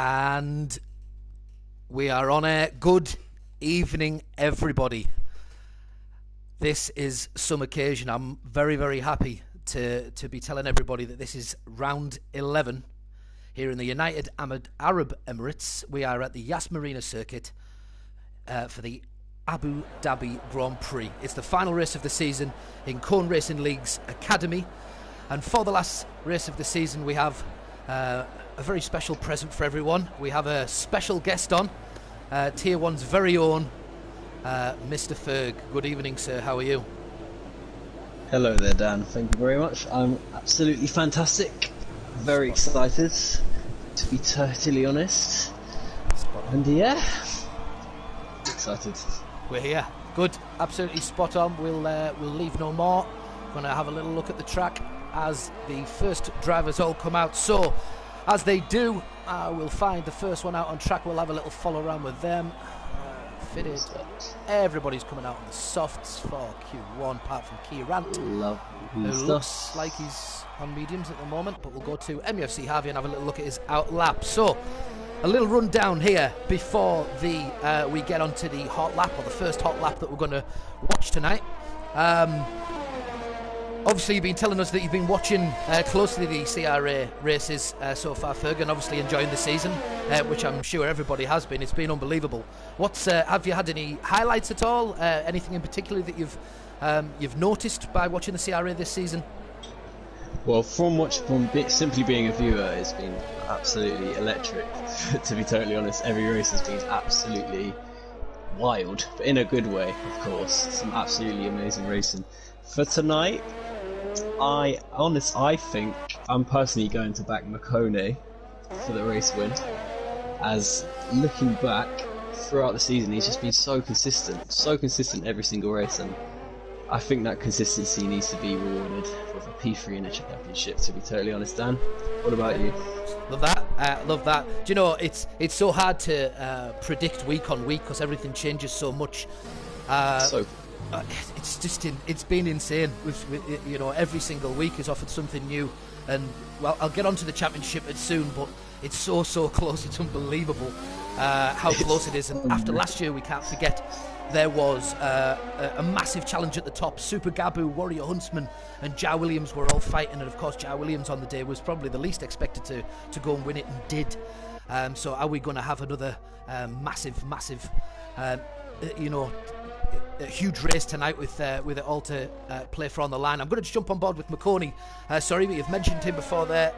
And we are on air. Good evening, everybody. This is some occasion. I'm very, very happy to be telling everybody that this is round 11 here in the United Arab Emirates. We are at the Yas Marina circuit for the Abu Dhabi Grand Prix. It's the final race of the season in Cone Racing League's Academy. And for the last race of the season, we have a very special present for everyone. We have a special guest on, Tier 1's very own Mr. Ferg. Good evening, sir. How are you? Hello there, Dan. Thank you very much. I'm absolutely fantastic. Very excited, to be totally honest. And yeah, excited. We're here. Good. Absolutely spot on. We'll leave no more. Going to have a little look at the track as the first drivers all come out. So, as they do, we'll find the first one out on track. We'll have a little follow around with them. Fitted. Everybody's coming out on the softs for Q1, apart from CRA Round, who looks like he's on mediums at the moment. But we'll go to MUFC Harvey and have a little look at his out lap. So, a little rundown here before we get onto the hot lap, or the first hot lap that we're going to watch tonight. Obviously, you've been telling us that you've been watching closely the CRA races so far, Ferg, and obviously enjoying the season, which I'm sure everybody has been. It's been unbelievable. Have you had any highlights at all? Anything in particular that you've noticed by watching the CRA this season? Well, from simply being a viewer, it's been absolutely electric. To be totally honest, every race has been absolutely wild, but in a good way, of course. Some absolutely amazing racing. For tonight, I think I'm personally going to back Makone for the race win. As looking back throughout the season, he's just been so consistent every single race, and I think that consistency needs to be rewarded with a P3 in the championship, to be totally honest, Dan. What about you? Love that. Love that. Do you know, it's so hard to predict week on week because everything changes so much. It's been insane. Every single week has offered something new, and well, I'll get onto the championship soon, but it's so close. It's unbelievable how close it is. And after last year, we can't forget there was a massive challenge at the top. Super Gabu, Warrior Huntsman, and Jar Williams were all fighting, and of course, Jar Williams on the day was probably the least expected to go and win it, and did. So, are we going to have another massive, a huge race tonight with it all to play for on the line? I'm going to jump on board with Makone. Sorry, but you've mentioned him before there,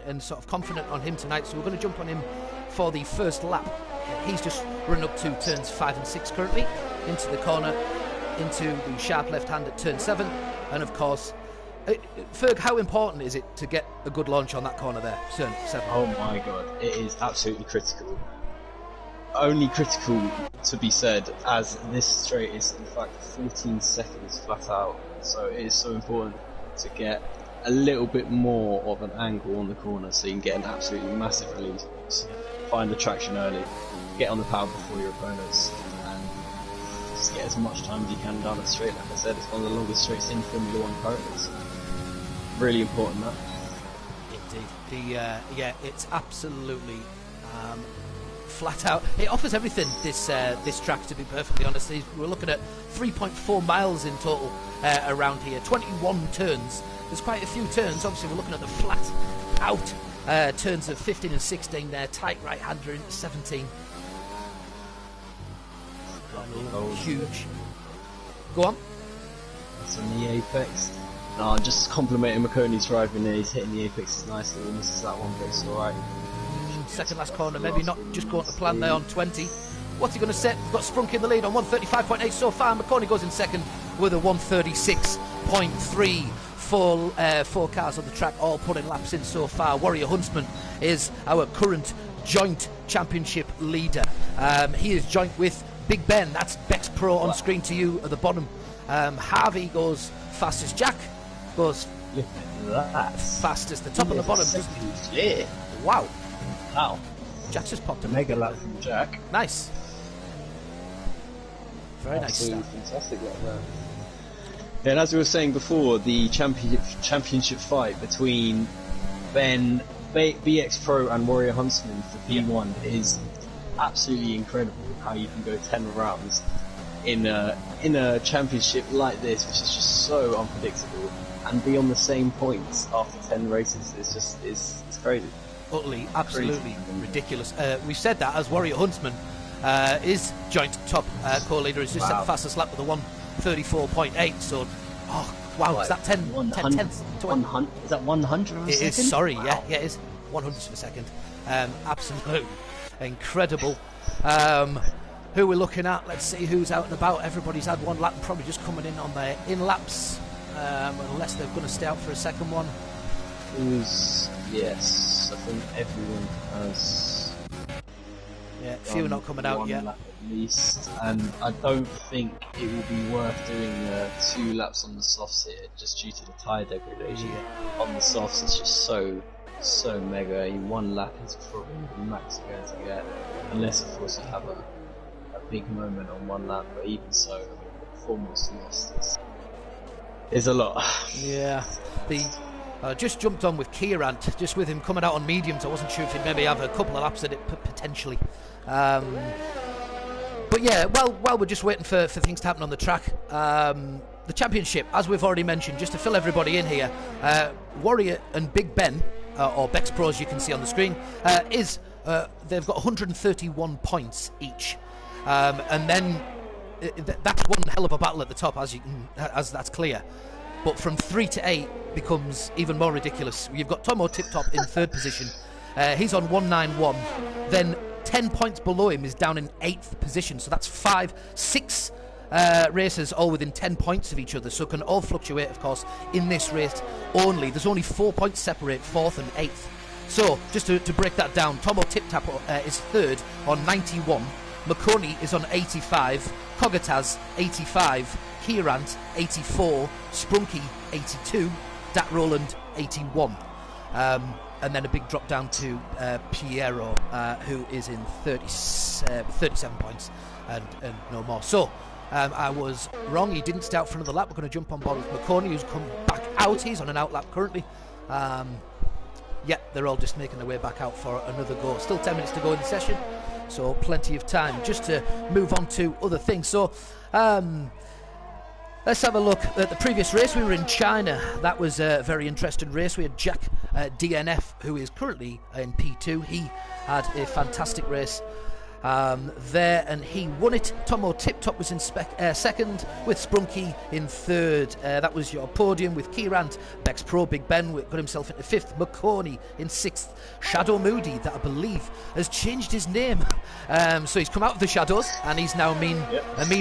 and sort of confident on him tonight. So we're going to jump on him for the first lap. He's just running up to turns 5 and 6 currently, into the corner, into the sharp left hand at turn 7, and of course, Ferg, how important is it to get a good launch on that corner there, turn 7? Oh my god, it is absolutely critical. Only critical to be said, as this straight is in fact 14 seconds flat out, so it is so important to get a little bit more of an angle on the corner so you can get an absolutely massive release, find the traction early, get on the power before your opponents, and just get as much time as you can down the straight. Like I said, it's one of the longest straights in Formula 1 currently, so really important that. Indeed. It's absolutely flat out. It offers everything, this track, to be perfectly honest. We're looking at 3.4 miles in total around here, 21 turns. There's quite a few turns. Obviously, we're looking at the flat out turns of 15 and 16 there, tight right-hander into 17. Huge. Go on. That's on the apex. No, just complimenting Makone's driving there. He's hitting the apexes nicely. He misses that one, but it's alright. Second last corner, maybe not just going to plan there on 20. What's he going to set? We've got Sprunk in the lead on 135.8 so far. Makone goes in second with a 136.3. Four cars on the track, all putting laps in so far. Warrior Huntsman is our current joint championship leader. He is joint with Big Ben. That's Bex Pro on screen to you at the bottom. Harvey goes fastest. Jack goes fastest. The top and the bottom. Wow. Jack just popped a mega lap from Jack. Nice. Very nice stuff. Fantastic like that. And as we were saying before, the championship fight between Ben BX Pro and Warrior Huntsman for P1 is absolutely incredible. How you can go 10 rounds in a championship like this, which is just so unpredictable, and be on the same points after 10 races. It's crazy. Utterly, absolutely ridiculous. We've said that as Warrior Huntsman is joint top co-leader. He's just set the fastest lap with a 1:34.8. So, wow, is that 10 tenths? Is that 100 of a second? It is, sorry, yeah, it is 100ths of a second. Absolute incredible. Who we're looking at, let's see who's out and about. Everybody's had one lap and probably just coming in on their in-laps, unless they're going to stay out for a second one. Yes, I think everyone has. Yeah, a few are not coming out yet. Lap at least, and I don't think it will be worth doing 2 laps on the softs here, just due to the tyre degradation. Yeah. On the softs, it's just so mega. 1 lap is probably the max you're going to get, unless of course you have a big moment on 1 lap. But even so, I mean, the performance lost is a lot. Yeah, just jumped on with Kieran, just with him coming out on mediums. I wasn't sure if he'd maybe have a couple of laps at it potentially. But yeah, while we're just waiting for things to happen on the track, the championship, as we've already mentioned, just to fill everybody in here, Warrior and Big Ben, or Bex Pro as you can see on the screen, they've got 131 points each. And then that's one hell of a battle at the top, as that's clear. But from 3 to 8 becomes even more ridiculous. You've got Tomo Tip Top in 3rd position. He's on 191. Then 10 points below him is down in 8th position. So that's 6 racers all within 10 points of each other. So it can all fluctuate, of course, in this race only. There's only 4 points separate 4th and 8th. So just to break that down, Tomo Tip Top is 3rd on 91. Makoni is on 85. Kogataz 85. Kirant 84, Sprunky 82, Dat Roland 81, and then a big drop down to Piero, who is in 37 points and no more. So I was wrong, he didn't stay out for another lap. We're going to jump on board with McConey, who's come back out. He's on an out lap currently. Yeah, they're all just making their way back out for another go. Still 10 minutes to go in the session, so plenty of time just to move on to other things. So let's have a look at the previous race. We were in China. That was a very interesting race. We had Jack DNF, who is currently in P2. He had a fantastic race there, and he won it. Tomo Tip Top was in second, with Sprunky in 3rd. That was your podium, with Kirant, Bex Pro, Big Ben got himself into 5th, McConey in 6th, Shadow Moody, that I believe has changed his name, so he's come out of the shadows and he's now a mean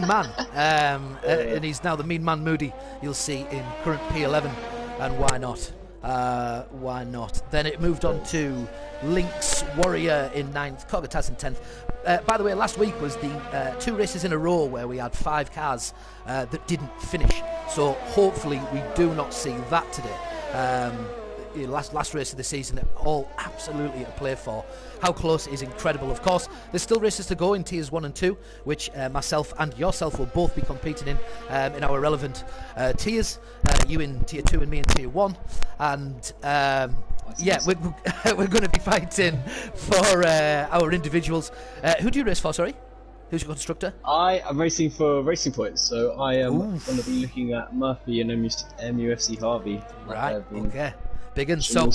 man, and he's now the mean man Moody you'll see in current P11, and why not? Why not? Then it moved on to Lynx Warrior in 9th, Kogataz in 10th. By the way, last week was the 2 races in a row where we had 5 cars that didn't finish. So hopefully we do not see that today. Last race of the season, all absolutely to play for. How close is incredible. Of course, there's still races to go in tiers 1 and 2, which myself and yourself will both be competing in our relevant tiers. You in tier 2 and me in tier 1, and yeah, we're going to be fighting for our individuals. Who do you race for? Sorry, who's your constructor? I am racing for Racing Points, so I am going to be looking at Murphy and MUFC Harvey. Right. Okay. Big and so.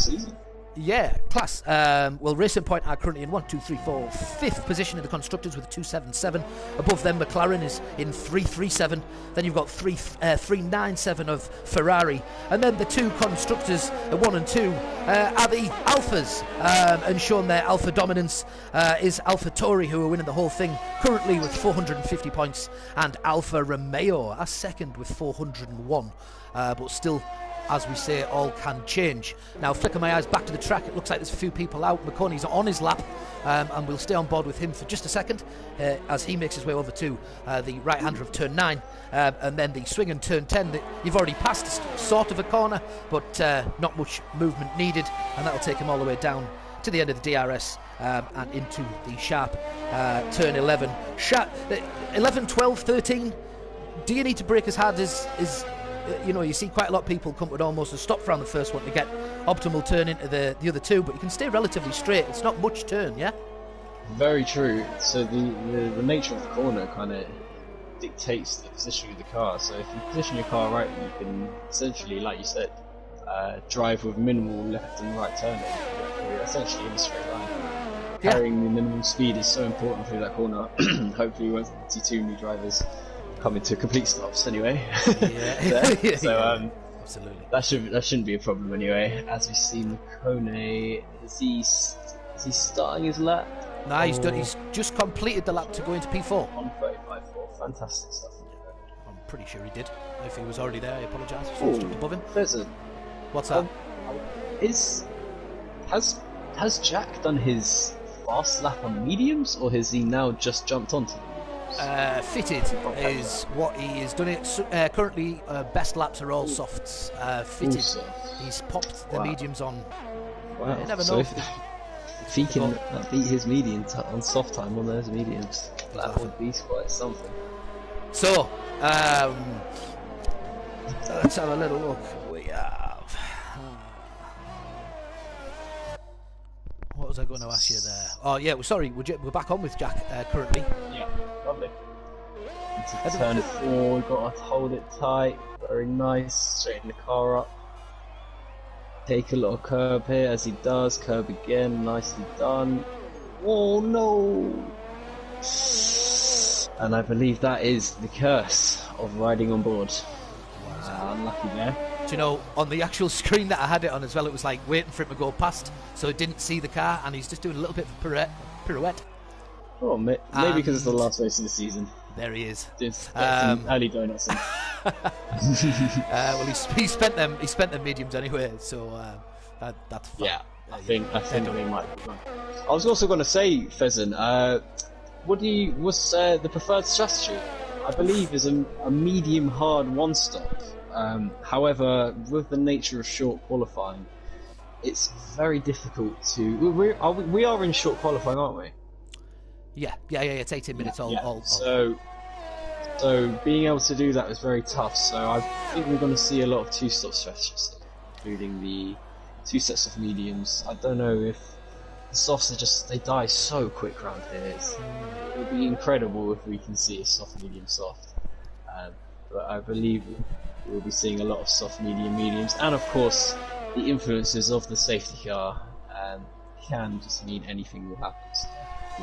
Yeah, class. Well, Racing Point are currently in 5th position in the constructors with 277. Above them, McLaren is in 337. Then you've got 397 of Ferrari, and then the 2 constructors, 1 and 2, are the Alphas, and showing their Alpha dominance is Alpha Tauri, who are winning the whole thing currently with 450 points, and Alfa Romeo are second with 401, but still, as we say, all can change. Now, flicker my eyes back to the track, it looks like there's a few people out. McConey's on his lap, and we'll stay on board with him for just a second as he makes his way over to the right-hander of turn 9, and then the swing in turn 10 that you've already passed, sort of a corner, but not much movement needed, and that'll take him all the way down to the end of the DRS and into the sharp turn 11. 11, 12, 13, do you need to brake as hard as you know, you see quite a lot of people come to almost a stop around the first one to get optimal turn into the other two, but you can stay relatively straight. It's not much turn, yeah? Very true. So the nature of the corner kind of dictates the position of the car. So if you position your car right, you can essentially, like you said, drive with minimal left and right turning. You're essentially in a straight line. Carrying the minimum speed is so important through that corner. Hopefully we won't see too many drivers come into complete stops anyway. Yeah. So absolutely. That shouldn't be a problem anyway. As we see Makone, is he starting his lap? No, he's done. He's just completed the lap to go into P4. On 35.4, fantastic stuff. I'm pretty sure he did. If he was already there, I apologise. Above him. There's What's that? Has Jack done his fast lap on mediums, or has he now just jumped onto them? Fitted is what he is done. It currently best laps are all softs. Fitted, he's popped the mediums on. Wow! You never so know. If he can beat his medium on soft time on those mediums, that would be quite something. So, let's have a little look. We have. What was I going to ask you there? Oh yeah, we're back on with Jack currently. Yeah, lovely. Into turn 4, we've got to hold it tight. Very nice. Straighten the car up. Take a little curb here, as he does. Curb again, nicely done. Oh no! And I believe that is the curse of riding on board. Unlucky there. Do you know, on the actual screen that I had it on as well, it was like waiting for him to go past, so it didn't see the car, and he's just doing a little bit of a pirouette. Oh, maybe because it's the last race of the season. There he is. Some early donuts in. Well, he spent them mediums anyway, so that's fine. Yeah, I think they might be fine. I was also going to say, Pheasant, what's the preferred strategy? I believe is a medium hard one stop. However, with the nature of short qualifying, it's very difficult to. We are in short qualifying, aren't we? Yeah. It's 18 minutes all. So being able to do that is very tough. So I think we're going to see a lot of two-stop strategies, including the 2 sets of mediums. I don't know if the softs they die so quick around here. It would be incredible if we can see a soft, medium, soft. But I believe we'll be seeing a lot of soft, medium, mediums, and of course the influences of the safety car can just mean anything will happen. So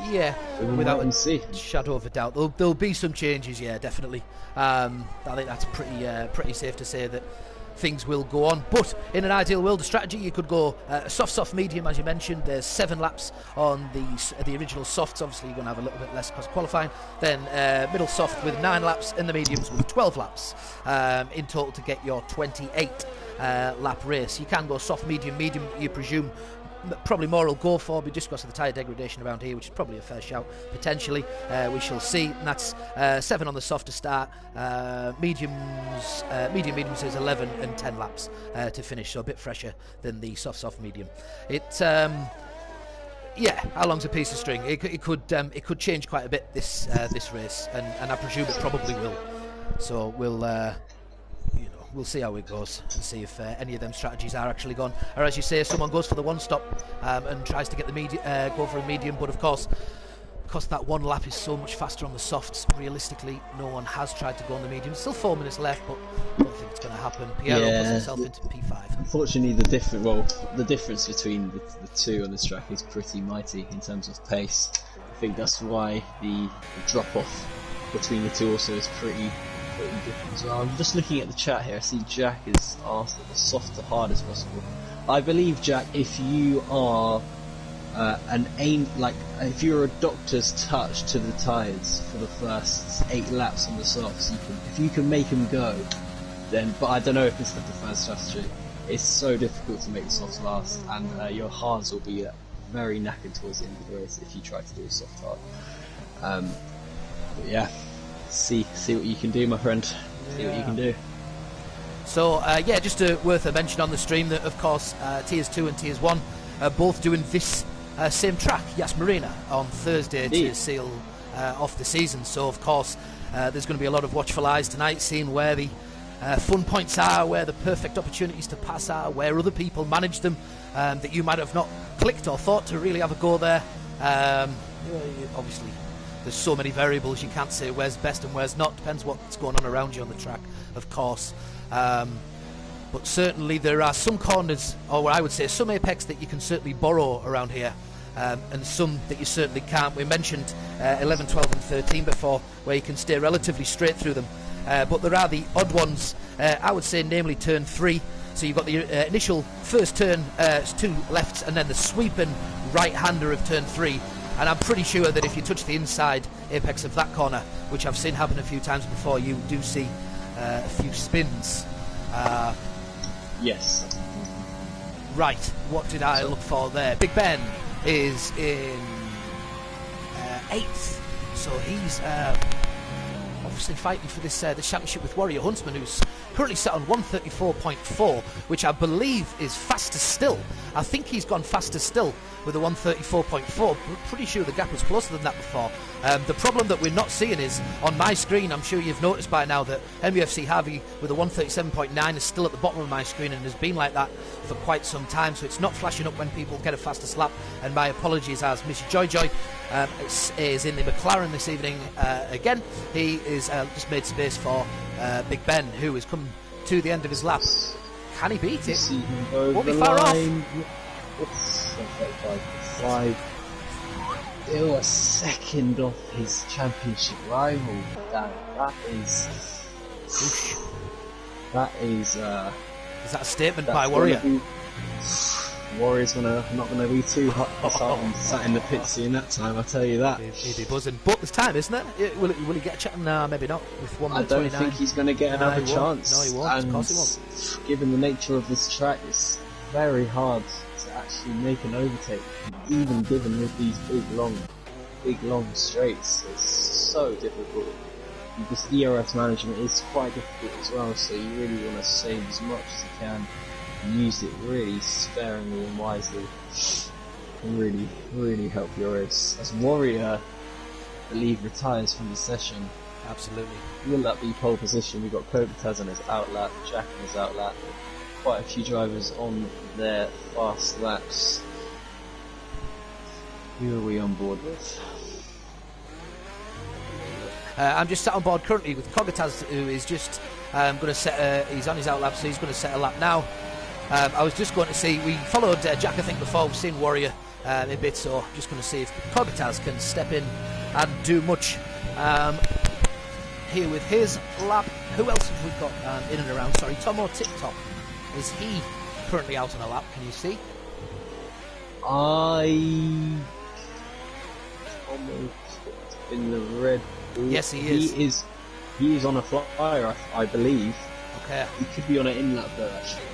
yeah, without a shadow of a doubt, there'll be some changes. Yeah, definitely. I think that's pretty safe to say that things will go on. But in an ideal world, the strategy you could go soft, medium, as you mentioned. There's 7 laps on the original softs. Obviously, you're going to have a little bit less because qualifying. Then middle soft with 9 laps, and the mediums with 12 laps in total to get your 28 lap race. You can go soft, medium. You presume probably more will go for, but just because of the tyre degradation around here, which is probably a fair shout potentially. We shall see. And that's 7 on the soft to start. Mediums is 11 and 10 laps to finish, so a bit fresher than the soft medium. How long's a piece of string? It could change quite a bit this race, and I presume it probably will. So we'll see how it goes and see if any of them strategies are actually gone. Or as you say, someone goes for the one stop and tries to get the go for a medium, but of course, because that one lap is so much faster on the softs, realistically, no one has tried to go on the medium. Still 4 minutes left, but I don't think it's going to happen. Piero puts himself into P5. Unfortunately, the difference between the two on this track is pretty mighty in terms of pace. I think that's why the drop off between the two also is pretty different as well. I'm just looking at the chat here. I see Jack is asked that the soft to hard as possible. I believe, Jack, if you are if you're a doctor's touch to the tyres for the first 8 laps on the softs, if you can make them go, then. But I don't know if it's the preferred strategy. It's so difficult to make the softs last, and your hards will be very knackered towards the end of the race if you try to do a soft hard. But yeah. See what you can do, my friend. See what you can do. So just worth a mention on the stream that of course Tiers 2 and Tiers 1 are both doing this same track, Yas Marina, on Thursday to seal off the season. So of course there's going to be a lot of watchful eyes tonight, seeing where the fun points are, where the perfect opportunities to pass are, where other people manage them, that you might have not clicked or thought to really have a go there. Obviously, there's so many variables, you can't say where's best and where's not. Depends what's going on around you on the track, of course. But certainly there are some corners, or I would say some apex, that you can certainly borrow around here. And some that you certainly can't. We mentioned 11, 12 and 13 before, where you can stay relatively straight through them. But there are the odd ones, I would say, namely turn 3. So you've got the initial first turn, 2 lefts, and then the sweeping right-hander of turn 3. And I'm pretty sure that if you touch the inside apex of that corner, which I've seen happen a few times before, you do see a few spins. Yes. Right, what did I look for there? Big Ben is in 8th, so he's obviously fighting for this championship with Warrior Huntsman, who's currently set on 134.4, which I believe is faster still. I think he's gone faster still with a 134.4. Pretty sure the gap was closer than that before. The problem that we're not seeing is, on my screen, I'm sure you've noticed by now, that MUFC Harvey with a 137.9 is still at the bottom of my screen and has been like that for quite some time, so it's not flashing up when people get a faster slap. And my apologies, as Mr. Joy is in the McLaren this evening again. He is just made space for Big Ben, who is coming to the end of his lap. Can he beat it? Won't be far off. Still a second off his championship rival. That is. Is that a statement by Warrior? Warrior's not gonna be too hot. Sat in the pit seeing that time, I tell you that. He'd be buzzing. But there's time, isn't there? Will he get a chance? No, maybe not. With 1:29. I don't think he's going to get another chance. No, he won't. Of course he won't. Given the nature of this track, it's very hard to actually make an overtake. Even given with these big long straights, it's so difficult. This ERS management is quite difficult as well, so you really want to save as much as you can and use it really sparingly and wisely. Really, really help your race. As Warrior, I believe, retires from the session. Absolutely. Will that be pole position? We've got Kobataz on his outlap, Jack on his outlap. Quite a few drivers on their fast laps. Who are we on board with? I'm just sat on board currently with Kogataz, who is just going to set. He's on his outlap, so he's going to set a lap now. I was just going to see. We followed Jack, I think, before. We've seen Warrior a bit, so I'm just going to see if Kogataz can step in and do much here with his lap. Who else have we got in and around? Sorry, Tomo Tip-Top. Is he currently out on a lap? Can you see? In the red. Yes, he is. He is on a flyer, I believe. Okay. He could be on an in lap though, actually.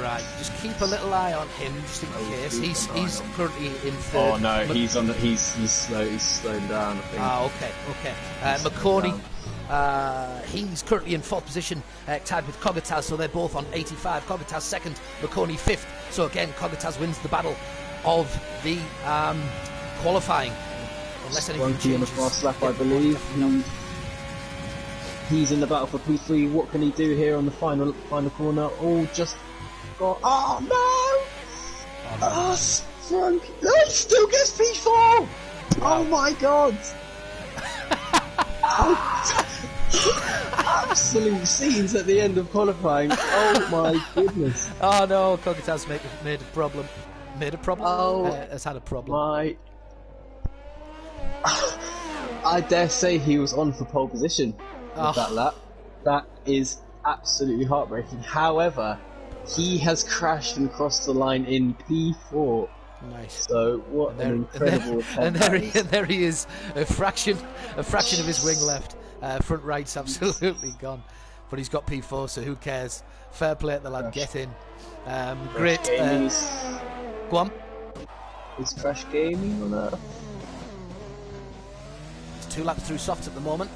Right. Just keep a little eye on him, just in case. He's currently in 3rd. Oh no, he's on the. He's slow. He's slowing down, I think. Okay. McCorney. He's currently in 4th position, tied with Kogataz, so they're both on 85. Kogataz 2nd, McCorney 5th. So again, Kogataz wins the battle of the qualifying. Unless anything changes. On the fast lap, I believe. He's in the battle for P3. What can he do here on the final corner? Oh, just got. Oh no! Frank! No, he still gets P4. Wow. Oh my god! Absolute scenes at the end of qualifying. Oh my goodness! Oh no, Kogataz made a problem. Oh, has had a problem. I dare say he was on for pole position with that lap. That is absolutely heartbreaking. However, he has crashed and crossed the line in P4. Nice. So what an incredible attempt! And there he is, a fraction of his wing left. Front right's absolutely gone, but he's got P4, so who cares? Fair play to the lad. Get in. Great. Go on. Is Crash Gaming on that? 2 laps through softs at the moment.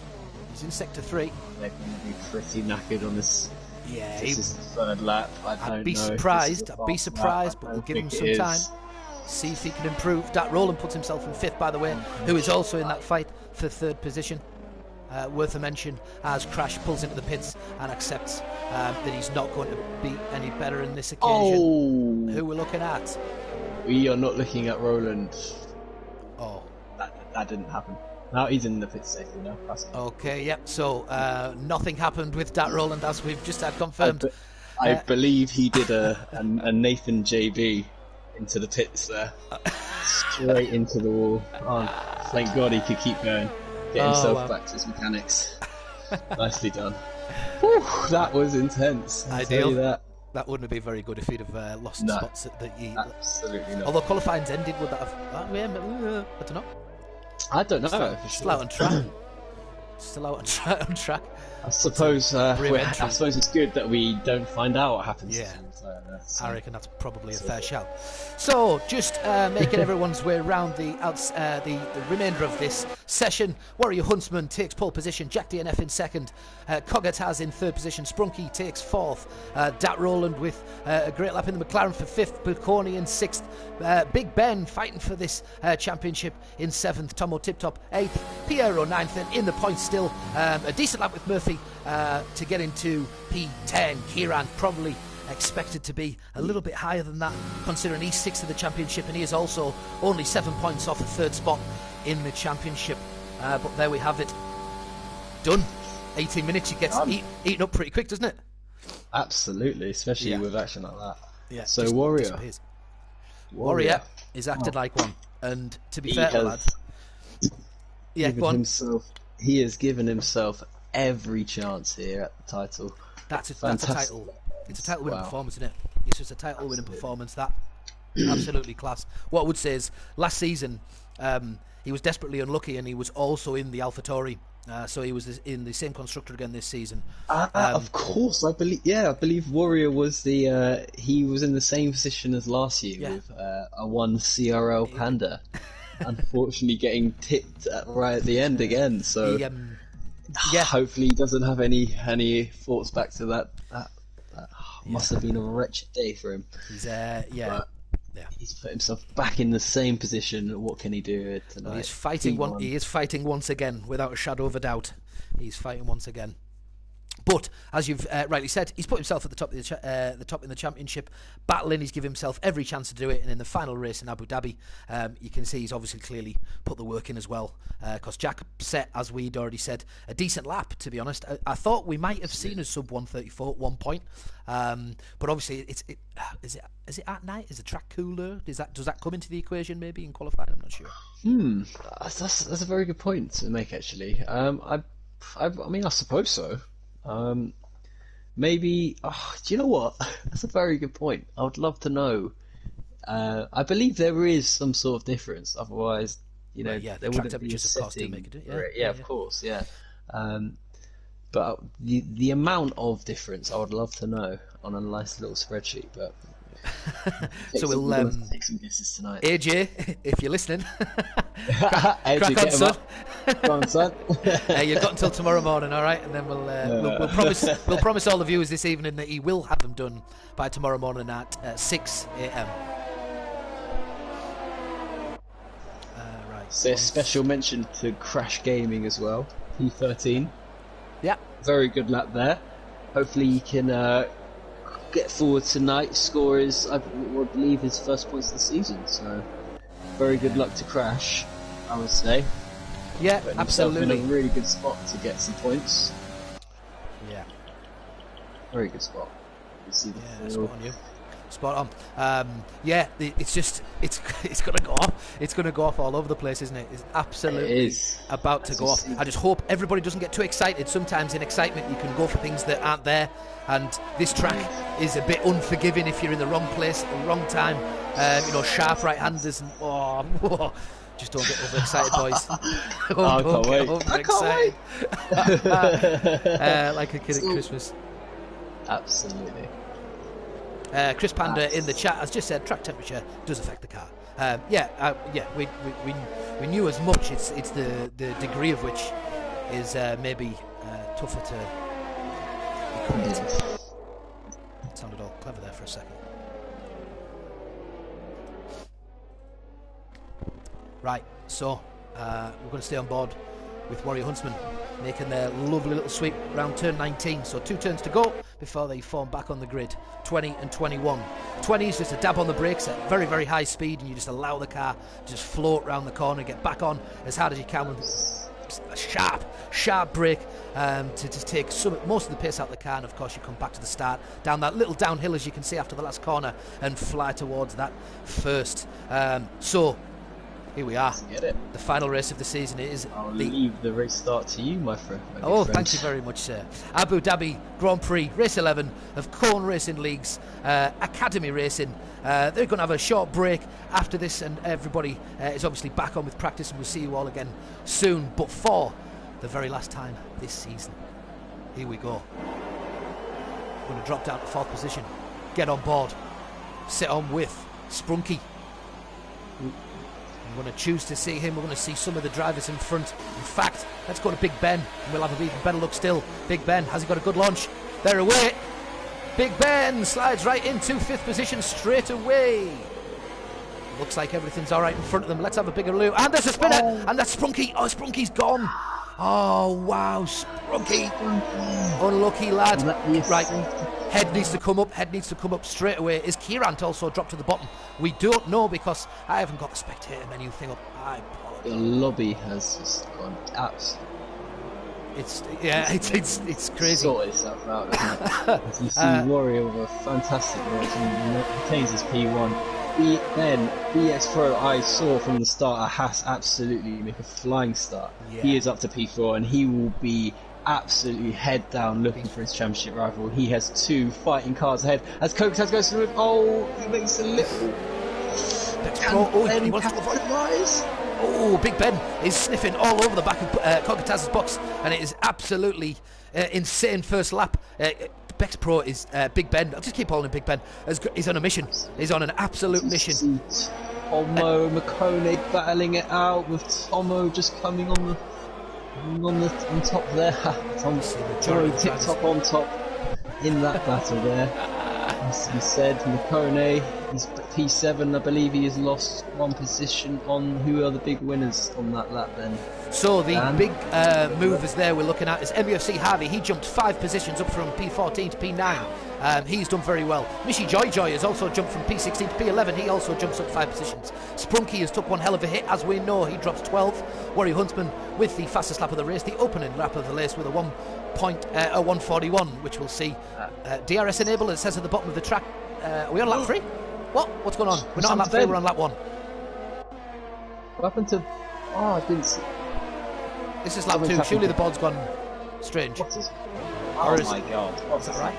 He's in sector 3. They're going to be pretty knackered on this. Yeah, this is the 3rd lap. I'd be surprised, but we'll give him some time. See if he can improve. Dat Rowland puts himself in 5th, by the way, who is also in that fight for 3rd position. worth a mention as Crash pulls into the pits and accepts that he's not going to be any better in this occasion. Oh, Who we're looking at? we are not looking at Roland. Oh, that didn't happen. Now he's in the pit safely now. okay, yep. So nothing happened with Dat Roland, as we've just had confirmed. I believe he did a Nathan JB into the pits there, straight into the wall. Oh, thank God he could keep going, get himself back to his mechanics. Nicely done. Whew, that was intense. Ideal. That. That wouldn't have been very good if he'd have lost spots at the. Absolutely not. Although qualifying's ended, would that have? I don't know. I don't know. For Still out on track. Still out on track. I suppose. I suppose it's good that we don't find out what happens. Yeah. So. I reckon that's probably a fair shout. So, just making everyone's way around the remainder of this session. Warrior Huntsman takes pole position. Jack DNF in second. Cogataz in third position. Sprunky takes fourth. Dat Roland with a great lap in the McLaren for fifth. Baconi in sixth. Big Ben fighting for this championship in seventh. Tomo Tiptop eighth. Piero ninth, and in the points still a decent lap with Murphy to get into P10. Kieran probably expected to be a little bit higher than that, considering he's sixth in the championship and he is also only 7 points off the third spot in the championship. But there we have it. Done. 18 minutes, it gets eaten up pretty quick, doesn't it? Absolutely, especially with action like that. Yeah. So Warrior is acted like one, and to be fair, lads, go on. He has given himself every chance here at the title. That's a title. It's a title winning performance, isn't it? It's just a title winning performance. That absolutely class. What I would say is, last season he was desperately unlucky, and he was also in the AlphaTauri. So he was in the same constructor again this season. Of course, I believe Warrior was he was in the same position as last year with a one CRL Panda. Unfortunately, getting tipped right at the end again. So hopefully he doesn't have any thoughts back to that. Must have been a wretched day for him. He's put himself back in the same position. What can he do tonight? Well, he's fighting he is fighting once again, without a shadow of a doubt. He's fighting once again. But as you've rightly said, he's put himself at the top of the top in the championship, battling. He's given himself every chance to do it, and in the final race in Abu Dhabi, you can see he's obviously clearly put the work in as well. Because Jack set, as we'd already said, a decent lap. To be honest, I thought we might have seen a sub 134 at one point, but obviously is it at night? Is the track cooler? Does that come into the equation maybe in qualifying? I'm not sure. That's a very good point to make actually. I mean, I suppose so. Maybe. Do you know what? That's a very good point. I would love to know. I believe there is some sort of difference. Otherwise, there wouldn't be a setting. Of course, yeah. But the amount of difference, I would love to know on a nice little spreadsheet. But so we'll take some guesses tonight. AJ, if you're listening, AJ, crack on, son. Go on, son. You've got until tomorrow morning, all right? And then we'll promise all the viewers this evening that he will have them done by tomorrow morning at 6 a.m. So a special mention to Crash Gaming as well. P13. Yeah. Very good lap there. Hopefully he can get forward tonight. Score is, I believe, his first points of the season. So very good luck to Crash, I would say. Yeah, absolutely. In a really good spot to get some points. Yeah. Very good spot. You see the spot on you. Spot on. It's gonna go off. It's gonna go off all over the place, isn't it? It's absolutely about to go off. I just hope everybody doesn't get too excited. Sometimes in excitement you can go for things that aren't there, and this track is a bit unforgiving if you're in the wrong place at the wrong time. Sharp right-handers and just don't get overexcited, boys. I can't wait. Like a kid at Christmas. Absolutely. Chris Panda in the chat has just said track temperature does affect the car. We knew as much. It's the degree of which is maybe tougher to equate. Sounded all clever there for a second. Right, so we're going to stay on board with Warrior Huntsman making their lovely little sweep round turn 19. So 2 turns to go before they form back on the grid. 20 and 21. 20 is just a dab on the brakes at very, very high speed, and you just allow the car to just float round the corner, get back on as hard as you can with a sharp brake to just take most of the pace out of the car. And of course you come back to the start down that little downhill, as you can see after the last corner, and fly towards that first. So here we are. Get it. The final race of the season is. I'll leave the race start to you, my friend. Thank you very much, sir. Abu Dhabi Grand Prix, race 11 of Cone Racing League's Academy Racing. They're going to have a short break after this, and everybody is obviously back on with practice, and we'll see you all again soon. But for the very last time this season, here we go. We're going to drop down to 4th position, get on board, sit on with Sprunky. We're going to choose to see him. We're going to see some of the drivers in front. In fact, let's go to Big Ben, and we'll have a even better look still. Big Ben, has he got a good launch? They're away. Big Ben slides right into 5th position straight away. Looks like everything's all right in front of them. Let's have a bigger look. And there's a spinner, and that's Sprunky. Oh, Sprunky's gone. Oh, wow, Sprunky. Unlucky lad. Right. Head needs to come up straight away. Is Kierant also dropped to the bottom? We don't know, because I haven't got the spectator menu thing up. I apologize. The lobby has just gone absolutely. It's crazy. Sort itself out, doesn't it? As you see Warrior with a fantastic launch and retains his P1. Then BX Pro, I saw from the start, has absolutely make a flying start. Yeah. He is up to P4, and he will be absolutely head down looking for his championship rival. He has 2 fighting cars ahead as Kokitas goes through. He makes a little. He wants to capitalize. Big Ben is sniffing all over the back of Kokitas' box, and it is absolutely insane first lap. Bex Pro is Big Ben. I'll just keep calling him Big Ben. He's on a mission. He's on an absolute mission. Tomo Makone battling it out with Tomo just coming on top there. Tomo tip top on top in that battle there. As he said, Makone is P7. I believe he has lost 1 position on. Who are the big winners on that lap then? So the big movers there we're looking at is MUFC Harvey. He jumped 5 positions up from P14 to P9. He's done very well. Mishi Joy has also jumped from P16 to P11. He also jumps up 5 positions. Sprunky has took one hell of a hit, as we know. He drops 12. Warrior Huntsman with the fastest lap of the race, the opening lap of the race, with a 1.141, which we'll see. DRS enabled, it says at the bottom of the track. Are we on lap 3? What's going on? We're not on lap 3, we're on lap 1. What happened to... I didn't see... This is lap 2. Surely the board's gone strange. Oh my god. What's that right?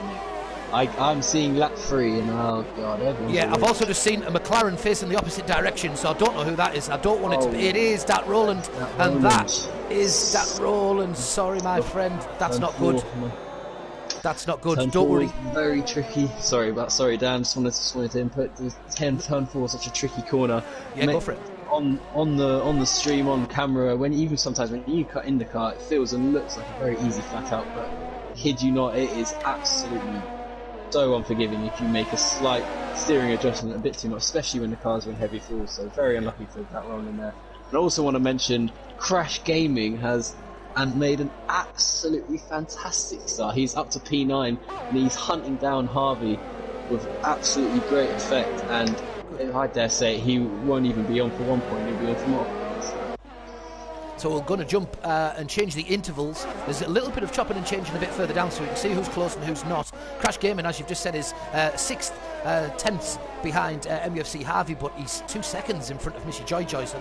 I'm seeing lap 3 and oh god. I've also just seen a McLaren facing the opposite direction, so I don't know who that is. I don't want it to be. It is Dat Roland, and that is Dat Roland. Sorry, my friend. That's not good. That's not good. Don't worry. Very tricky. Sorry, Dan. Just wanted to input. Turn 4 is such a tricky corner. Yeah, go for it. On the stream, on camera, even sometimes when you cut in the car, it feels and looks like a very easy flat out, but kid you not, it is absolutely so unforgiving if you make a slight steering adjustment a bit too much, especially when the car's in heavy fuel. So very unlucky for that wrong in there. And I also want to mention Crash Gaming has made an absolutely fantastic start. He's up to P9 and he's hunting down Harvey with absolutely great effect, and I dare say he won't even be on for 1 point, he'll be on for more. So we're going to jump and change the intervals. There's a little bit of chopping and changing a bit further down, so we can see who's close and who's not. Crash Gaming, as you've just said, is 6th, 10th behind MUFC Harvey, but he's 2 seconds in front of Missy Joy, so that's a